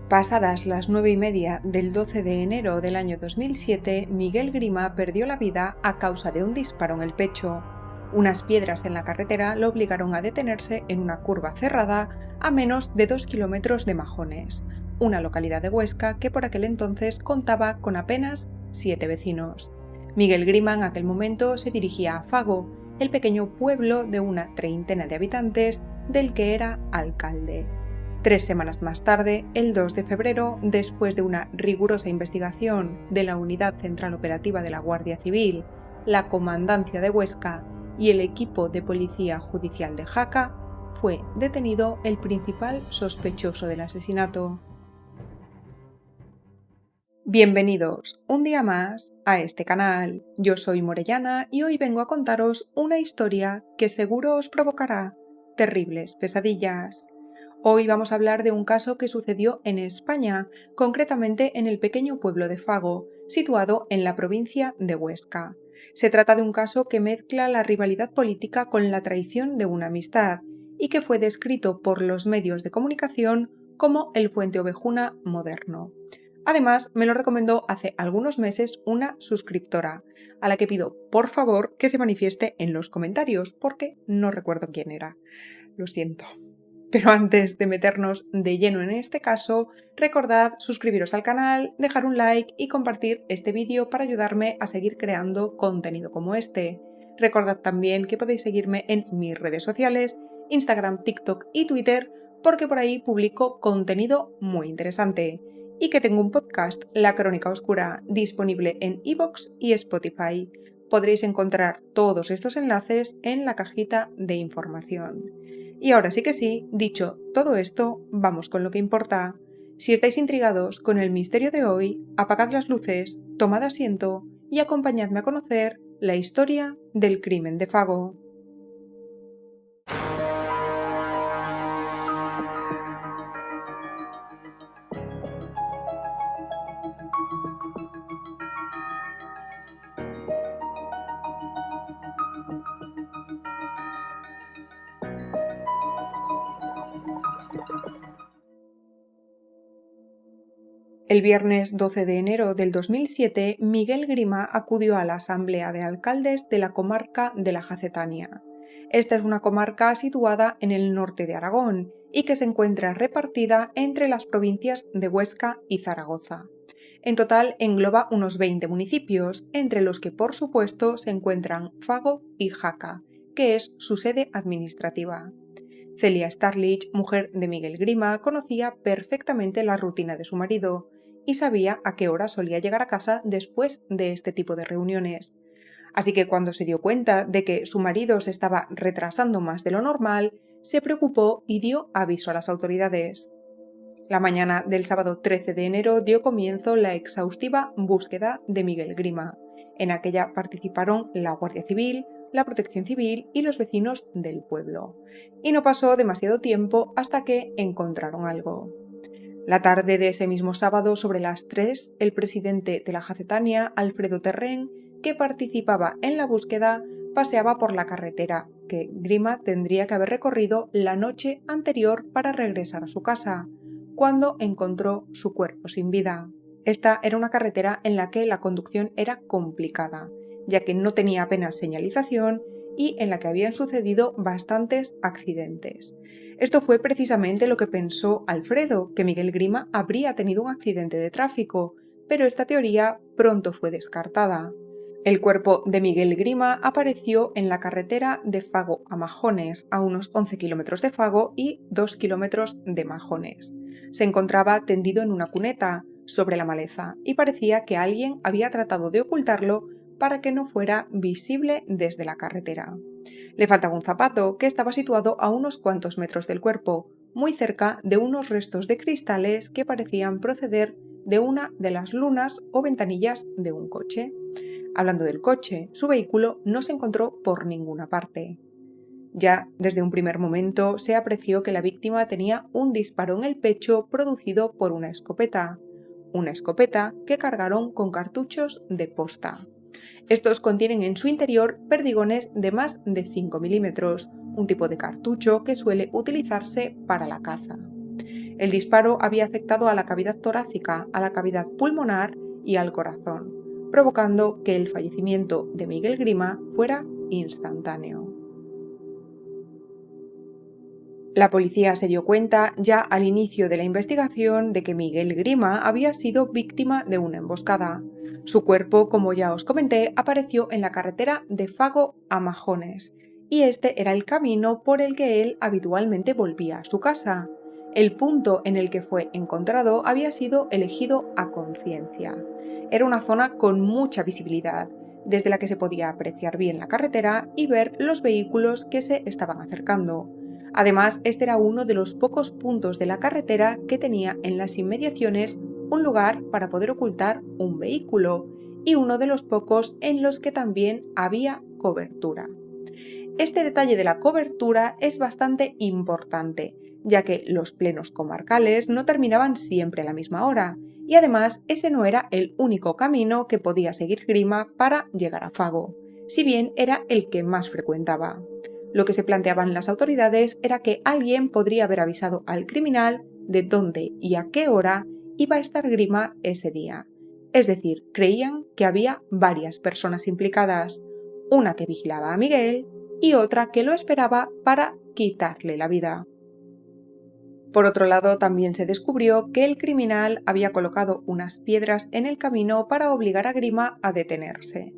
Pasadas las 9:30 del 12 de enero del año 2007, Miguel Grima perdió la vida a causa de un disparo en el pecho. Unas piedras en la carretera lo obligaron a detenerse en una curva cerrada a menos de 2 kilómetros de Majones, una localidad de Huesca que por aquel entonces contaba con apenas 7 vecinos. Miguel Grima en aquel momento se dirigía a Fago, el pequeño pueblo de una treintena de habitantes del que era alcalde. 3 semanas más tarde, el 2 de febrero, después de una rigurosa investigación de la Unidad Central Operativa de la Guardia Civil, la Comandancia de Huesca y el equipo de Policía Judicial de Jaca, fue detenido el principal sospechoso del asesinato. Bienvenidos un día más a este canal. Yo soy Morellana y hoy vengo a contaros una historia que seguro os provocará terribles pesadillas. Hoy vamos a hablar de un caso que sucedió en España, concretamente en el pequeño pueblo de Fago, situado en la provincia de Huesca. Se trata de un caso que mezcla la rivalidad política con la traición de una amistad y que fue descrito por los medios de comunicación como el Fuenteovejuna moderno. Además, me lo recomendó hace algunos meses una suscriptora, a la que pido por favor que se manifieste en los comentarios, porque no recuerdo quién era. Lo siento. Pero antes de meternos de lleno en este caso, recordad suscribiros al canal, dejar un like y compartir este vídeo para ayudarme a seguir creando contenido como este. Recordad también que podéis seguirme en mis redes sociales, Instagram, TikTok y Twitter, porque por ahí publico contenido muy interesante. Y que tengo un podcast, La Crónica Oscura, disponible en iVoox y Spotify. Podréis encontrar todos estos enlaces en la cajita de información. Y ahora sí que sí, dicho todo esto, vamos con lo que importa. Si estáis intrigados con el misterio de hoy, apagad las luces, tomad asiento y acompañadme a conocer la historia del crimen de Fago. El viernes 12 de enero del 2007, Miguel Grima acudió a la Asamblea de Alcaldes de la comarca de la Jacetania. Esta es una comarca situada en el norte de Aragón y que se encuentra repartida entre las provincias de Huesca y Zaragoza. En total engloba unos 20 municipios, entre los que por supuesto se encuentran Fago y Jaca, que es su sede administrativa. Celia Starlich, mujer de Miguel Grima, conocía perfectamente la rutina de su marido y sabía a qué hora solía llegar a casa después de este tipo de reuniones. Así que cuando se dio cuenta de que su marido se estaba retrasando más de lo normal, se preocupó y dio aviso a las autoridades. La mañana del sábado 13 de enero dio comienzo la exhaustiva búsqueda de Miguel Grima. En aquella participaron la Guardia Civil, la Protección Civil y los vecinos del pueblo. Y no pasó demasiado tiempo hasta que encontraron algo. La tarde de ese mismo sábado, sobre las 3, el presidente de la Jacetania, Alfredo Terrén, que participaba en la búsqueda, paseaba por la carretera que Grima tendría que haber recorrido la noche anterior para regresar a su casa, cuando encontró su cuerpo sin vida. Esta era una carretera en la que la conducción era complicada, ya que no tenía apenas señalización y en la que habían sucedido bastantes accidentes. Esto fue precisamente lo que pensó Alfredo, que Miguel Grima habría tenido un accidente de tráfico, pero esta teoría pronto fue descartada. El cuerpo de Miguel Grima apareció en la carretera de Fago a Majones, a unos 11 kilómetros de Fago y 2 kilómetros de Majones. Se encontraba tendido en una cuneta, sobre la maleza, y parecía que alguien había tratado de ocultarlo para que no fuera visible desde la carretera. Le faltaba un zapato que estaba situado a unos cuantos metros del cuerpo, muy cerca de unos restos de cristales que parecían proceder de una de las lunas o ventanillas de un coche. Hablando del coche, su vehículo no se encontró por ninguna parte. Ya desde un primer momento se apreció que la víctima tenía un disparo en el pecho producido por una escopeta que cargaron con cartuchos de posta. Estos contienen en su interior perdigones de más de 5 milímetros, un tipo de cartucho que suele utilizarse para la caza. El disparo había afectado a la cavidad torácica, a la cavidad pulmonar y al corazón, provocando que el fallecimiento de Miguel Grima fuera instantáneo. La policía se dio cuenta ya al inicio de la investigación de que Miguel Grima había sido víctima de una emboscada. Su cuerpo, como ya os comenté, apareció en la carretera de Fago a Majones, y este era el camino por el que él habitualmente volvía a su casa. El punto en el que fue encontrado había sido elegido a conciencia. Era una zona con mucha visibilidad, desde la que se podía apreciar bien la carretera y ver los vehículos que se estaban acercando. Además, este era uno de los pocos puntos de la carretera que tenía en las inmediaciones un lugar para poder ocultar un vehículo y uno de los pocos en los que también había cobertura. Este detalle de la cobertura es bastante importante, ya que los plenos comarcales no terminaban siempre a la misma hora, y además ese no era el único camino que podía seguir Grima para llegar a Fago, si bien era el que más frecuentaba. Lo que se planteaban las autoridades era que alguien podría haber avisado al criminal de dónde y a qué hora iba a estar Grima ese día. Es decir, creían que había varias personas implicadas, una que vigilaba a Miguel y otra que lo esperaba para quitarle la vida. Por otro lado, también se descubrió que el criminal había colocado unas piedras en el camino para obligar a Grima a detenerse.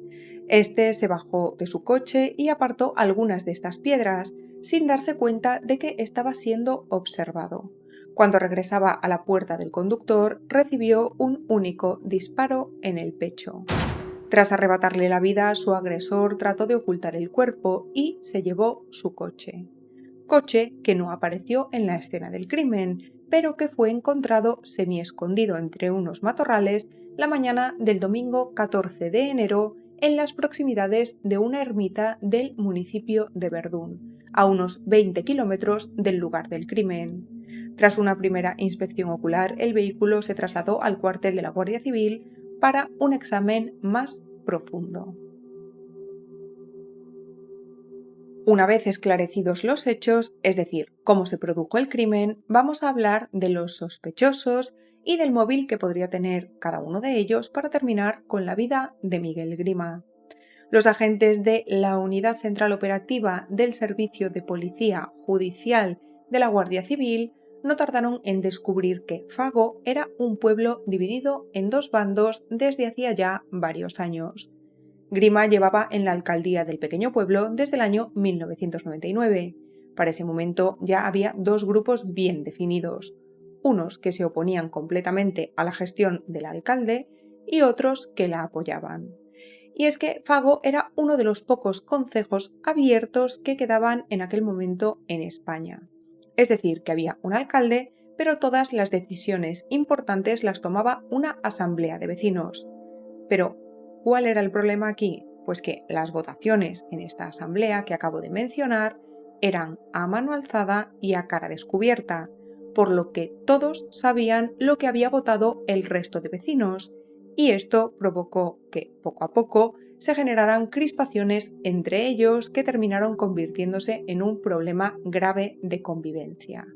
Este se bajó de su coche y apartó algunas de estas piedras, sin darse cuenta de que estaba siendo observado. Cuando regresaba a la puerta del conductor, recibió un único disparo en el pecho. Tras arrebatarle la vida, su agresor trató de ocultar el cuerpo y se llevó su coche. Coche que no apareció en la escena del crimen, pero que fue encontrado semi-escondido entre unos matorrales la mañana del domingo 14 de enero en las proximidades de una ermita del municipio de Verdún, a unos 20 kilómetros del lugar del crimen. Tras una primera inspección ocular, el vehículo se trasladó al cuartel de la Guardia Civil para un examen más profundo. Una vez esclarecidos los hechos, es decir, cómo se produjo el crimen, vamos a hablar de los sospechosos y del móvil que podría tener cada uno de ellos para terminar con la vida de Miguel Grima. Los agentes de la Unidad Central Operativa del Servicio de Policía Judicial de la Guardia Civil no tardaron en descubrir que Fago era un pueblo dividido en dos bandos desde hacía ya varios años. Grima llevaba en la alcaldía del pequeño pueblo desde el año 1999. Para ese momento ya había dos grupos bien definidos, unos que se oponían completamente a la gestión del alcalde y otros que la apoyaban. Y es que Fago era uno de los pocos concejos abiertos que quedaban en aquel momento en España. Es decir, que había un alcalde, pero todas las decisiones importantes las tomaba una asamblea de vecinos. Pero, ¿cuál era el problema aquí? Pues que las votaciones en esta asamblea que acabo de mencionar eran a mano alzada y a cara descubierta, por lo que todos sabían lo que había votado el resto de vecinos, y esto provocó que, poco a poco, se generaran crispaciones entre ellos que terminaron convirtiéndose en un problema grave de convivencia.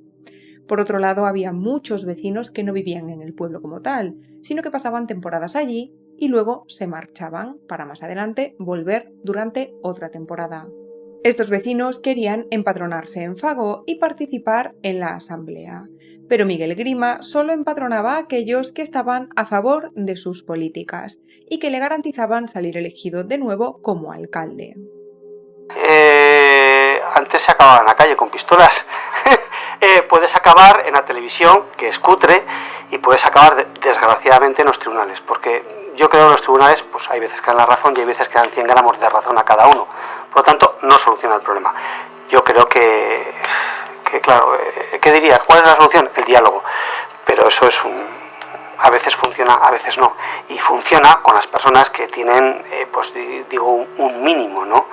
Por otro lado, había muchos vecinos que no vivían en el pueblo como tal, sino que pasaban temporadas allí y luego se marchaban para más adelante volver durante otra temporada. Estos vecinos querían empadronarse en Fago y participar en la asamblea, pero Miguel Grima solo empadronaba a aquellos que estaban a favor de sus políticas y que le garantizaban salir elegido de nuevo como alcalde. Antes se acababa en la calle con pistolas. Puedes acabar en la televisión, que es cutre, y puedes acabar desgraciadamente en los tribunales, porque yo creo que los tribunales pues hay veces que dan la razón y hay veces que dan 100 gramos de razón a cada uno. Por lo tanto, no soluciona el problema. Yo creo que claro, ¿qué diría? ¿Cuál es la solución? El diálogo. Pero eso es a veces funciona, a veces no. Y funciona con las personas que tienen, pues digo, un mínimo, ¿no?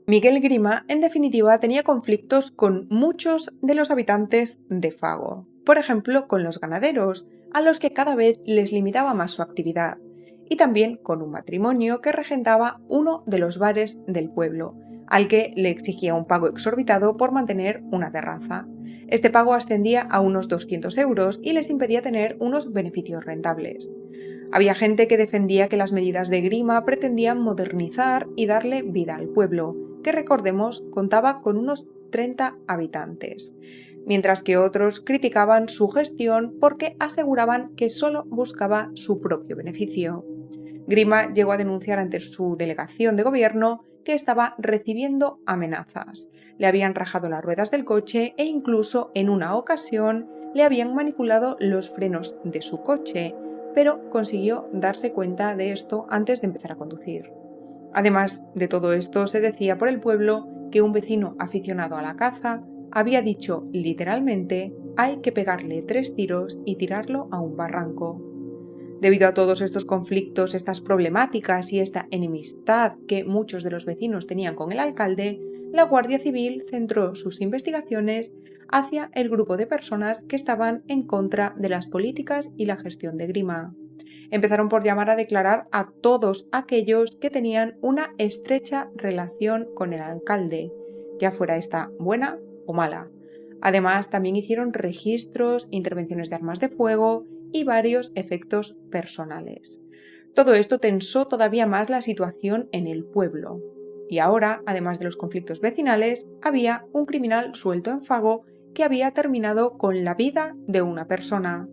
Miguel Grima, en definitiva, tenía conflictos con muchos de los habitantes de Fago. Por ejemplo, con los ganaderos, a los que cada vez les limitaba más su actividad, y también con un matrimonio que regentaba uno de los bares del pueblo, al que le exigía un pago exorbitado por mantener una terraza. Este pago ascendía a unos 200 euros y les impedía tener unos beneficios rentables. Había gente que defendía que las medidas de Grima pretendían modernizar y darle vida al pueblo, que recordemos contaba con unos 30 habitantes, mientras que otros criticaban su gestión porque aseguraban que solo buscaba su propio beneficio. Grima llegó a denunciar ante su delegación de gobierno que estaba recibiendo amenazas. Le habían rajado las ruedas del coche e incluso en una ocasión le habían manipulado los frenos de su coche, pero consiguió darse cuenta de esto antes de empezar a conducir. Además de todo esto, se decía por el pueblo que un vecino aficionado a la caza había dicho literalmente: hay que pegarle 3 tiros y tirarlo a un barranco. Debido a todos estos conflictos, estas problemáticas y esta enemistad que muchos de los vecinos tenían con el alcalde, la Guardia Civil centró sus investigaciones hacia el grupo de personas que estaban en contra de las políticas y la gestión de Grima. Empezaron por llamar a declarar a todos aquellos que tenían una estrecha relación con el alcalde, ya fuera esta buena o mala. Además, también hicieron registros, intervenciones de armas de fuego y varios efectos personales. Todo esto tensó todavía más la situación en el pueblo. Y ahora, además de los conflictos vecinales, había un criminal suelto en Fago que había terminado con la vida de una persona.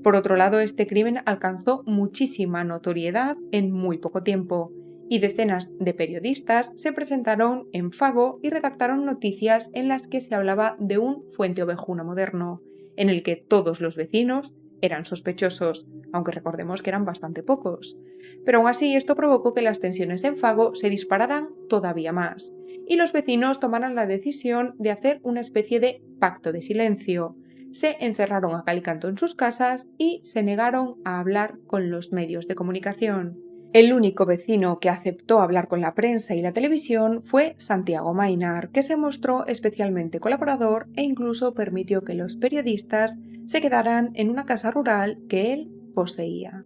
Por otro lado, este crimen alcanzó muchísima notoriedad en muy poco tiempo, y decenas de periodistas se presentaron en Fago y redactaron noticias en las que se hablaba de un Fuente Ovejuna moderno, en el que todos los vecinos eran sospechosos, aunque recordemos que eran bastante pocos. Pero aún así, esto provocó que las tensiones en Fago se dispararan todavía más, y los vecinos tomaran la decisión de hacer una especie de pacto de silencio. Se encerraron a cal y canto en sus casas y se negaron a hablar con los medios de comunicación. El único vecino que aceptó hablar con la prensa y la televisión fue Santiago Maynar, que se mostró especialmente colaborador e incluso permitió que los periodistas se quedaran en una casa rural que él poseía.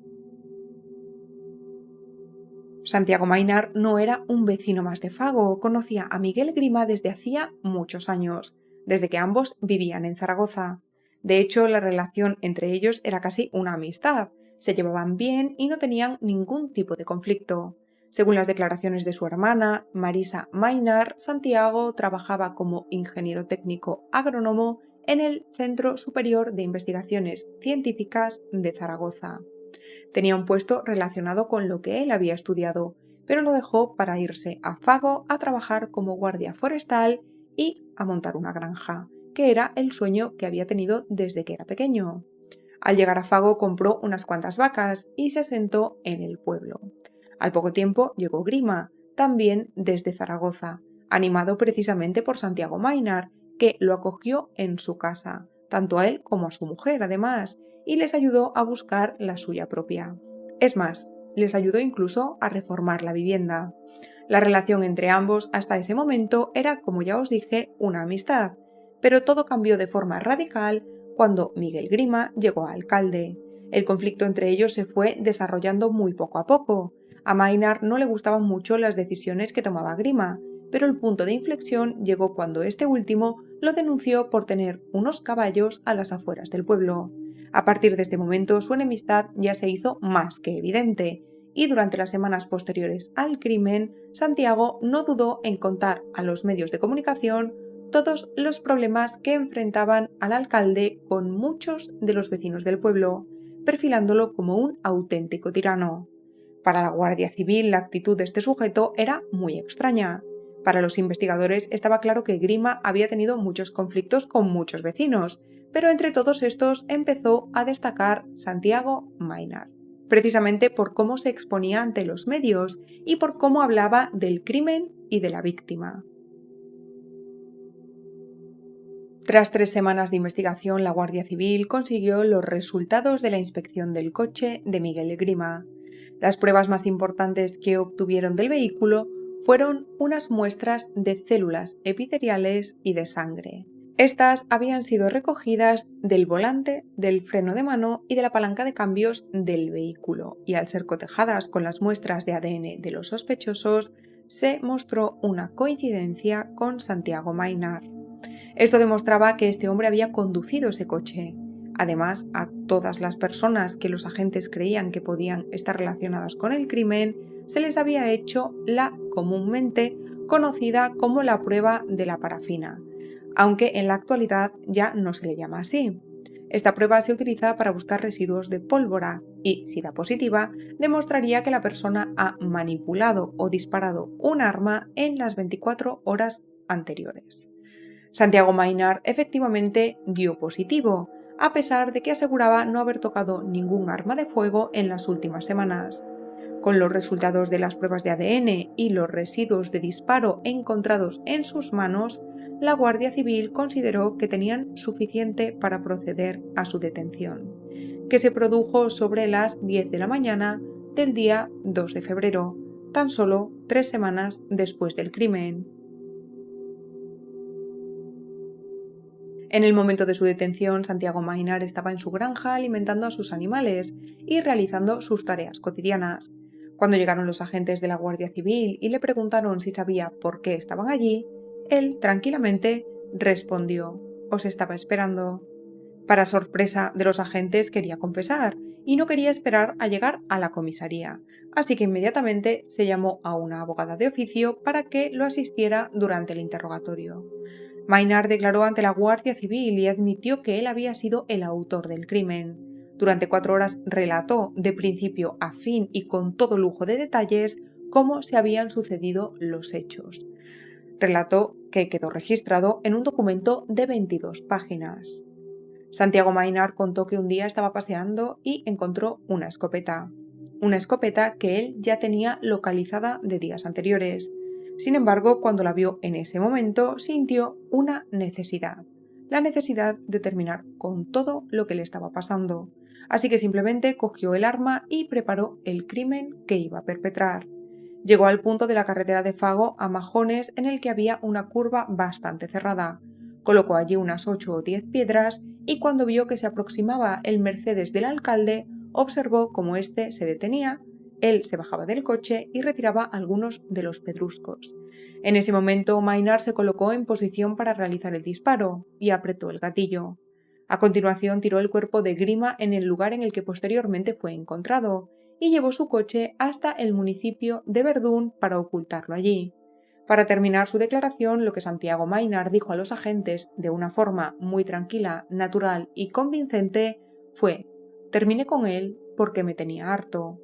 Santiago Maynar no era un vecino más de Fago, conocía a Miguel Grima desde hacía muchos años, desde que ambos vivían en Zaragoza. De hecho, la relación entre ellos era casi una amistad, se llevaban bien y no tenían ningún tipo de conflicto. Según las declaraciones de su hermana, Marisa Maynar, Santiago trabajaba como ingeniero técnico agrónomo en el Centro Superior de Investigaciones Científicas de Zaragoza. Tenía un puesto relacionado con lo que él había estudiado, pero lo dejó para irse a Fago a trabajar como guardia forestal y a montar una granja, que era el sueño que había tenido desde que era pequeño. Al llegar a Fago compró unas cuantas vacas y se asentó en el pueblo. Al poco tiempo llegó Grima, también desde Zaragoza, animado precisamente por Santiago Maynar, que lo acogió en su casa, tanto a él como a su mujer además, y les ayudó a buscar la suya propia. Es más, les ayudó incluso a reformar la vivienda. La relación entre ambos hasta ese momento era, como ya os dije, una amistad, pero todo cambió de forma radical cuando Miguel Grima llegó a alcalde. El conflicto entre ellos se fue desarrollando muy poco a poco. A Maynar no le gustaban mucho las decisiones que tomaba Grima, pero el punto de inflexión llegó cuando este último lo denunció por tener unos caballos a las afueras del pueblo. A partir de este momento su enemistad ya se hizo más que evidente, y durante las semanas posteriores al crimen, Santiago no dudó en contar a los medios de comunicación todos los problemas que enfrentaban al alcalde con muchos de los vecinos del pueblo, perfilándolo como un auténtico tirano. Para la Guardia Civil la actitud de este sujeto era muy extraña. Para los investigadores estaba claro que Grima había tenido muchos conflictos con muchos vecinos, pero entre todos estos empezó a destacar Santiago Maynar, precisamente por cómo se exponía ante los medios y por cómo hablaba del crimen y de la víctima. Tras 3 semanas de investigación, la Guardia Civil consiguió los resultados de la inspección del coche de Miguel Grima. Las pruebas más importantes que obtuvieron del vehículo fueron unas muestras de células epiteliales y de sangre. Estas habían sido recogidas del volante, del freno de mano y de la palanca de cambios del vehículo, y al ser cotejadas con las muestras de ADN de los sospechosos, se mostró una coincidencia con Santiago Maynard. Esto demostraba que este hombre había conducido ese coche. Además, a todas las personas que los agentes creían que podían estar relacionadas con el crimen, se les había hecho la comúnmente conocida como la prueba de la parafina, aunque en la actualidad ya no se le llama así. Esta prueba se utiliza para buscar residuos de pólvora y, si da positiva, demostraría que la persona ha manipulado o disparado un arma en las 24 horas anteriores. Santiago Maynard efectivamente dio positivo, a pesar de que aseguraba no haber tocado ningún arma de fuego en las últimas semanas. Con los resultados de las pruebas de ADN y los residuos de disparo encontrados en sus manos, la Guardia Civil consideró que tenían suficiente para proceder a su detención, que se produjo sobre las 10 de la mañana del día 2 de febrero, tan solo 3 semanas después del crimen. En el momento de su detención, Santiago Maynard estaba en su granja alimentando a sus animales y realizando sus tareas cotidianas. Cuando llegaron los agentes de la Guardia Civil y le preguntaron si sabía por qué estaban allí, él tranquilamente respondió: «Os estaba esperando». Para sorpresa de los agentes, quería confesar y no quería esperar a llegar a la comisaría, así que inmediatamente se llamó a una abogada de oficio para que lo asistiera durante el interrogatorio. Maynard declaró ante la Guardia Civil y admitió que él había sido el autor del crimen. Durante 4 horas relató de principio a fin y con todo lujo de detalles cómo se habían sucedido los hechos. Relató que quedó registrado en un documento de 22 páginas. Santiago Maynard contó que un día estaba paseando y encontró una escopeta que él ya tenía localizada de días anteriores. Sin embargo, cuando la vio en ese momento, sintió una necesidad, la necesidad de terminar con todo lo que le estaba pasando. Así que simplemente cogió el arma y preparó el crimen que iba a perpetrar. Llegó al punto de la carretera de Fago a Majones, en el que había una curva bastante cerrada. Colocó allí unas 8 o 10 piedras y cuando vio que se aproximaba el Mercedes del alcalde, observó cómo éste se detenía. Él se bajaba del coche y retiraba algunos de los pedruscos. En ese momento, Maynard se colocó en posición para realizar el disparo y apretó el gatillo. A continuación, tiró el cuerpo de Grima en el lugar en el que posteriormente fue encontrado y llevó su coche hasta el municipio de Verdún para ocultarlo allí. Para terminar su declaración, lo que Santiago Maynard dijo a los agentes de una forma muy tranquila, natural y convincente fue: «Terminé con él porque me tenía harto».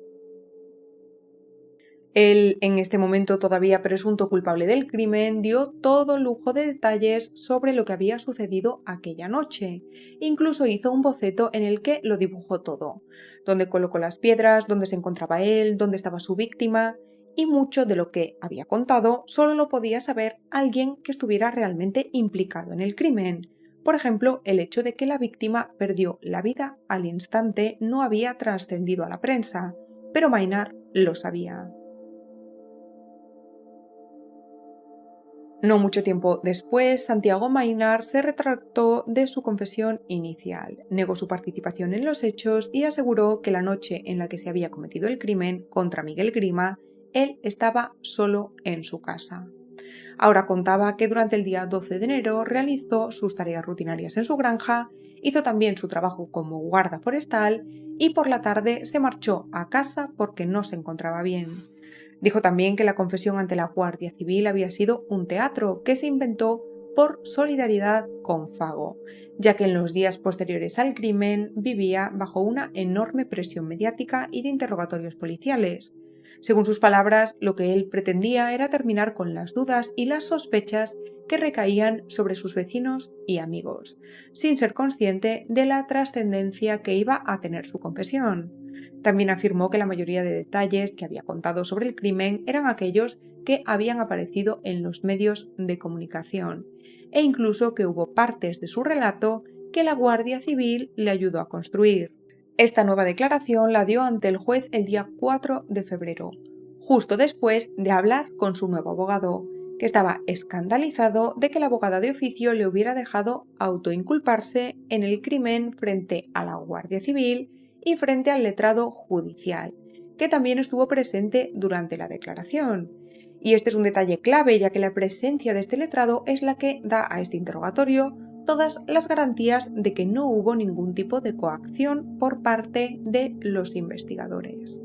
Él, en este momento todavía presunto culpable del crimen, dio todo lujo de detalles sobre lo que había sucedido aquella noche. Incluso hizo un boceto en el que lo dibujó todo, donde colocó las piedras, dónde se encontraba él, dónde estaba su víctima, y mucho de lo que había contado solo lo podía saber alguien que estuviera realmente implicado en el crimen. Por ejemplo, el hecho de que la víctima perdió la vida al instante no había trascendido a la prensa, pero Maynard lo sabía. No mucho tiempo después, Santiago Maynard se retractó de su confesión inicial, negó su participación en los hechos y aseguró que la noche en la que se había cometido el crimen contra Miguel Grima, él estaba solo en su casa. Ahora contaba que durante el día 12 de enero realizó sus tareas rutinarias en su granja, hizo también su trabajo como guarda forestal y por la tarde se marchó a casa porque no se encontraba bien. Dijo también que la confesión ante la Guardia Civil había sido un teatro que se inventó por solidaridad con Fago, ya que en los días posteriores al crimen vivía bajo una enorme presión mediática y de interrogatorios policiales. Según sus palabras, lo que él pretendía era terminar con las dudas y las sospechas que recaían sobre sus vecinos y amigos, sin ser consciente de la trascendencia que iba a tener su confesión. También afirmó que la mayoría de detalles que había contado sobre el crimen eran aquellos que habían aparecido en los medios de comunicación, e incluso que hubo partes de su relato que la Guardia Civil le ayudó a construir. Esta nueva declaración la dio ante el juez el día 4 de febrero, justo después de hablar con su nuevo abogado, que estaba escandalizado de que la abogada de oficio le hubiera dejado autoinculparse en el crimen frente a la Guardia Civil y frente al letrado judicial, que también estuvo presente durante la declaración. Y este es un detalle clave, ya que la presencia de este letrado es la que da a este interrogatorio todas las garantías de que no hubo ningún tipo de coacción por parte de los investigadores.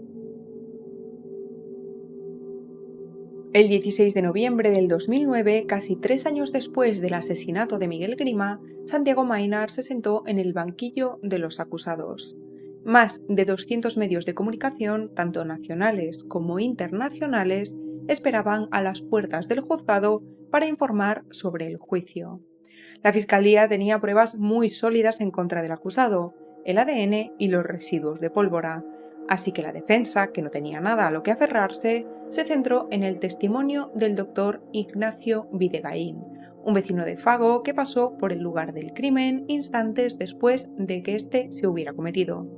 El 16 de noviembre del 2009, casi 3 años después del asesinato de Miguel Grima, Santiago Maynard se sentó en el banquillo de los acusados. Más de 200 medios de comunicación, tanto nacionales como internacionales, esperaban a las puertas del juzgado para informar sobre el juicio. La Fiscalía tenía pruebas muy sólidas en contra del acusado, el ADN y los residuos de pólvora, así que la defensa, que no tenía nada a lo que aferrarse, se centró en el testimonio del doctor Ignacio Videgaín, un vecino de Fago que pasó por el lugar del crimen instantes después de que éste se hubiera cometido.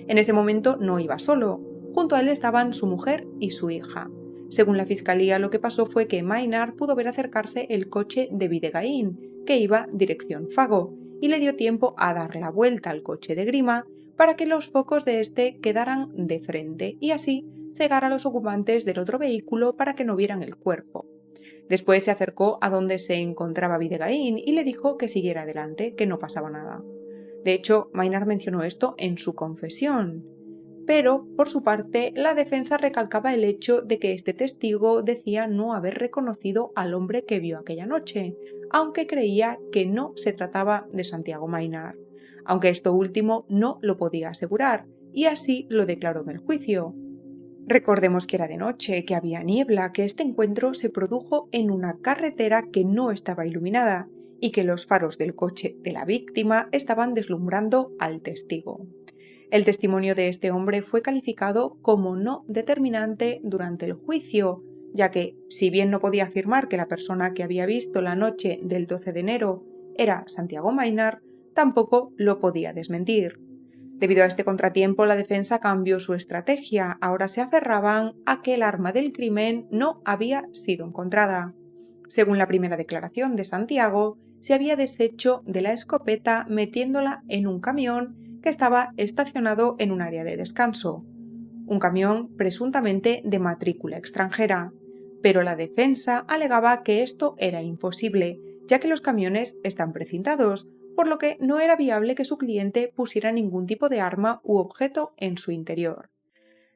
En ese momento no iba solo, junto a él estaban su mujer y su hija. Según la Fiscalía, lo que pasó fue que Maynard pudo ver acercarse el coche de Videgaín, que iba dirección Fago, y le dio tiempo a dar la vuelta al coche de Grima para que los focos de este quedaran de frente y así cegar a los ocupantes del otro vehículo para que no vieran el cuerpo. Después se acercó a donde se encontraba Videgaín y le dijo que siguiera adelante, que no pasaba nada. De hecho, Maynard mencionó esto en su confesión. Pero, por su parte, la defensa recalcaba el hecho de que este testigo decía no haber reconocido al hombre que vio aquella noche, aunque creía que no se trataba de Santiago Maynard, aunque esto último no lo podía asegurar, y así lo declaró en el juicio. Recordemos que era de noche, que había niebla, que este encuentro se produjo en una carretera que no estaba iluminada y que los faros del coche de la víctima estaban deslumbrando al testigo. El testimonio de este hombre fue calificado como no determinante durante el juicio, ya que, si bien no podía afirmar que la persona que había visto la noche del 12 de enero era Santiago Maynard, tampoco lo podía desmentir. Debido a este contratiempo, la defensa cambió su estrategia. Ahora se aferraban a que el arma del crimen no había sido encontrada. Según la primera declaración de Santiago, se había deshecho de la escopeta metiéndola en un camión que estaba estacionado en un área de descanso. Un camión presuntamente de matrícula extranjera. Pero la defensa alegaba que esto era imposible, ya que los camiones están precintados, por lo que no era viable que su cliente pusiera ningún tipo de arma u objeto en su interior.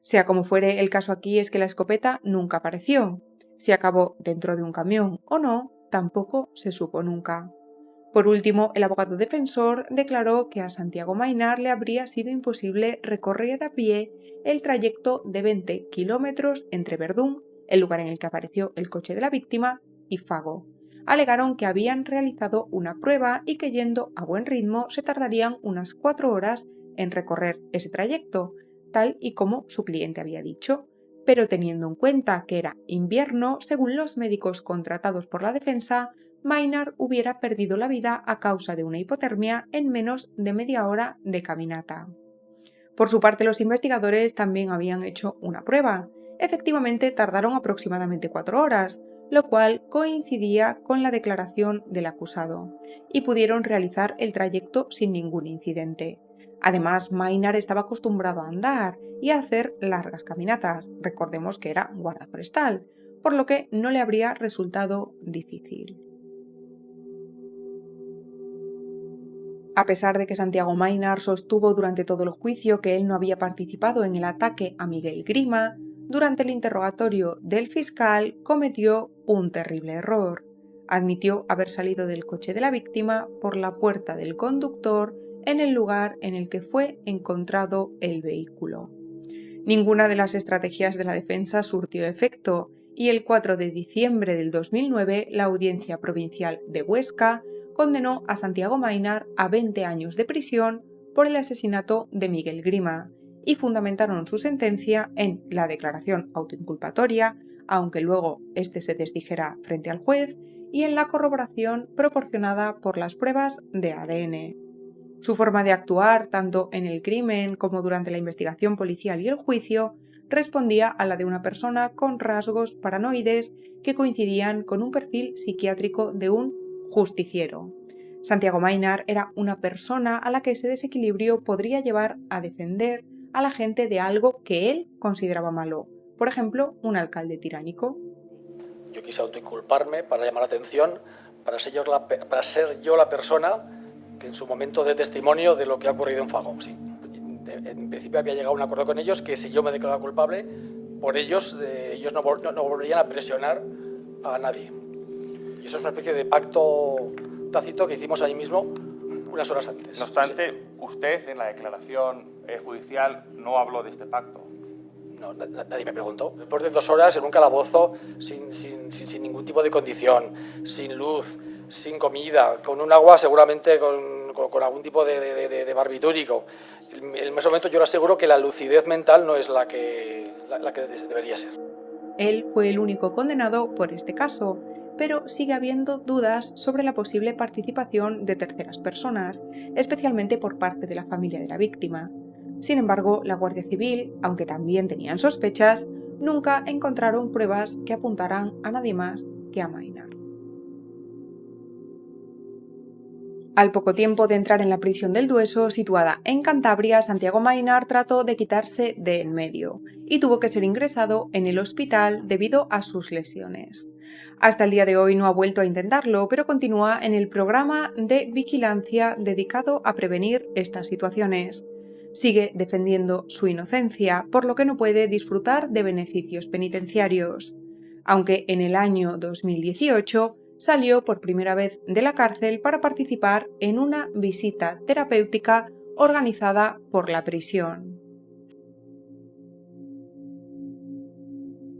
Sea como fuere, el caso aquí es que la escopeta nunca apareció. Si acabó dentro de un camión o no, tampoco se supo nunca. Por último, el abogado defensor declaró que a Santiago Maynard le habría sido imposible recorrer a pie el trayecto de 20 kilómetros entre Verdún, el lugar en el que apareció el coche de la víctima, y Fago. Alegaron que habían realizado una prueba y que yendo a buen ritmo se tardarían unas 4 horas en recorrer ese trayecto, tal y como su cliente había dicho, pero teniendo en cuenta que era invierno, según los médicos contratados por la defensa, Maynard hubiera perdido la vida a causa de una hipotermia en menos de media hora de caminata. Por su parte, los investigadores también habían hecho una prueba. Efectivamente, tardaron aproximadamente 4 horas, lo cual coincidía con la declaración del acusado, y pudieron realizar el trayecto sin ningún incidente. Además, Maynard estaba acostumbrado a andar y a hacer largas caminatas, recordemos que era guarda forestal, por lo que no le habría resultado difícil. A pesar de que Santiago Maynard sostuvo durante todo el juicio que él no había participado en el ataque a Miguel Grima, durante el interrogatorio del fiscal cometió un terrible error. Admitió haber salido del coche de la víctima por la puerta del conductor en el lugar en el que fue encontrado el vehículo. Ninguna de las estrategias de la defensa surtió efecto y el 4 de diciembre del 2009 la Audiencia Provincial de Huesca condenó a Santiago Maynard a 20 años de prisión por el asesinato de Miguel Grima y fundamentaron su sentencia en la declaración autoinculpatoria, aunque luego este se desdijera frente al juez, y en la corroboración proporcionada por las pruebas de ADN. Su forma de actuar, tanto en el crimen como durante la investigación policial y el juicio, respondía a la de una persona con rasgos paranoides que coincidían con un perfil psiquiátrico de un justiciero. Santiago Maynard era una persona a la que ese desequilibrio podría llevar a defender a la gente de algo que él consideraba malo, por ejemplo, un alcalde tiránico. Yo quise autoinculparme para llamar la atención, para ser yo la persona que en su momento dé testimonio de lo que ha ocurrido en Fagó. Sí. En principio había llegado a un acuerdo con ellos que si yo me declaraba culpable, por ellos no volverían a presionar a nadie. Y eso es una especie de pacto tácito que hicimos ahí mismo unas horas antes. No obstante, usted en la declaración judicial no habló de este pacto. No, nadie me preguntó. Después de 2 horas en un calabozo, sin ningún tipo de condición, sin luz, sin comida, con un agua seguramente con algún tipo de barbitúrico. En ese momento yo le aseguro que la lucidez mental no es la que debería ser. Él fue el único condenado por este caso, pero sigue habiendo dudas sobre la posible participación de terceras personas, especialmente por parte de la familia de la víctima. Sin embargo, la Guardia Civil, aunque también tenían sospechas, nunca encontraron pruebas que apuntaran a nadie más que a Maynard. Al poco tiempo de entrar en la prisión del Dueso, situada en Cantabria, Santiago Maynard trató de quitarse de en medio y tuvo que ser ingresado en el hospital debido a sus lesiones. Hasta el día de hoy no ha vuelto a intentarlo, pero continúa en el programa de vigilancia dedicado a prevenir estas situaciones. Sigue defendiendo su inocencia, por lo que no puede disfrutar de beneficios penitenciarios. Aunque en el año 2018 salió por primera vez de la cárcel para participar en una visita terapéutica organizada por la prisión.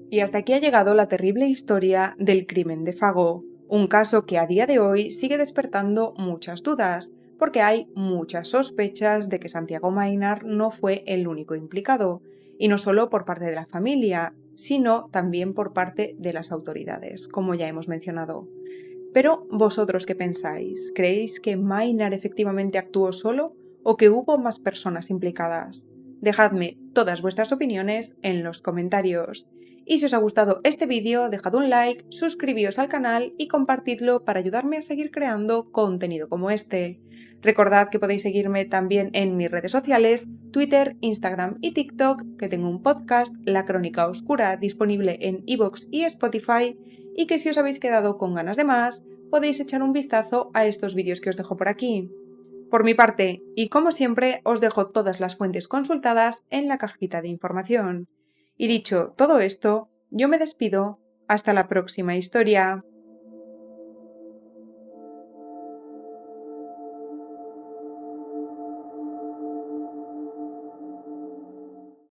Y hasta aquí ha llegado la terrible historia del crimen de Fagó, un caso que a día de hoy sigue despertando muchas dudas, porque hay muchas sospechas de que Santiago Maynard no fue el único implicado, y no solo por parte de la familia, sino también por parte de las autoridades, como ya hemos mencionado. Pero, ¿vosotros qué pensáis? ¿Creéis que Maynard efectivamente actuó solo o que hubo más personas implicadas? Dejadme todas vuestras opiniones en los comentarios. Y si os ha gustado este vídeo, dejad un like, suscribíos al canal y compartidlo para ayudarme a seguir creando contenido como este. Recordad que podéis seguirme también en mis redes sociales, Twitter, Instagram y TikTok, que tengo un podcast, La Crónica Oscura, disponible en iVoox y Spotify, y que si os habéis quedado con ganas de más, podéis echar un vistazo a estos vídeos que os dejo por aquí. Por mi parte, y como siempre, os dejo todas las fuentes consultadas en la cajita de información. Y dicho todo esto, yo me despido. Hasta la próxima historia.